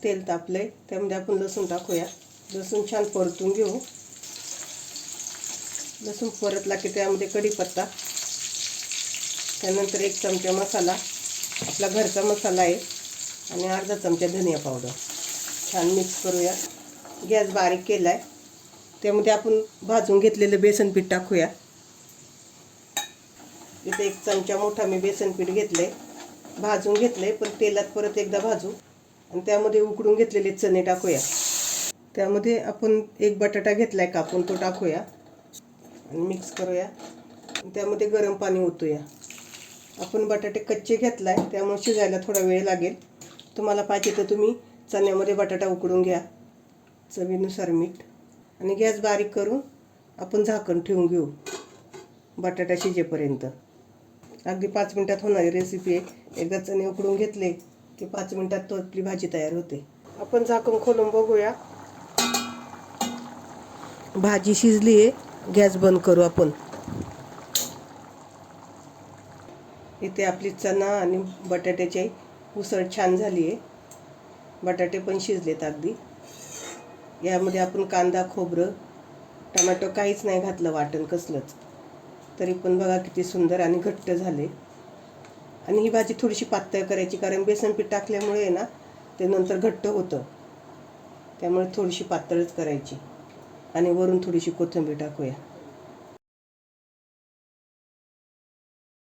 तेल तापलंय, त्यामध्ये आपण लसूण टाकूया. लसूण छान परतून घेऊ. लसूण परतला की त्यामध्ये कढीपत्ता, त्यानंतर 1 चमचा मसाला, आपला घरचा मसाला आहे, आणि अर्धा चमचा धनिया पावडर. छान मिक्स करूया. गॅस बारीक केला आहे. त्यामध्ये आपण भाजून घेतलेलं बेसन पीठ टाकूया. इथे 1 चमचा मोठा मी बेसन पीठ घेतले, भाजून घेतले, पण तेलात परत एकदा भाजू. आणि त्यामध्ये उकडून घेतलेले चणे टाकूया. त्यामध्ये आपण 1 बटाटा घेतलाय कापून, तो टाकूया आणि मिक्स करूया. त्यामध्ये गरम पाणी ओतूया. आपण बटाटे कच्चे घेतलाय, त्यामुळे शिजायला थोडा वेळ लागेल. तुम्हाला पाहिजे तर तुम्ही चण्यामध्ये बटाटा उकडून घ्या. चवीनुसार मीठ, आणि गॅस बारीक करून आपण झाकण ठेवून घेऊ बटाटा शिजेपर्यंत. अगदी 5 मिनिटात होणारी रेसिपी आहे. एकदा चणे उकडून घेतले की 5 मिनिटात तो आपली भाजी तयार होते. आपण झाकण खोलून बघूया. भाजी शिजली आहे. गॅस बंद करू आपण. इथे आपली चणा आणि बटाट्याची उसळ छान झाली आहे. बटाटे पण शिजलेत अगदी. यामध्ये आपण कांदा, खोबरं, टोमॅटो काहीच नाही घातलं, वाटण कसलंच. तरी पण बघा किती सुंदर आणि घट्ट झाले. आणि ही भाजी थोडीशी पातळ करायची, कारण बेसन पीठ टाकल्यामुळे आहे ना, ते नंतर घट्ट होतं. त्यामुळे थोडीशी पातळच करायची. आणि वरून थोडीशी कोथिंबीर टाकूया.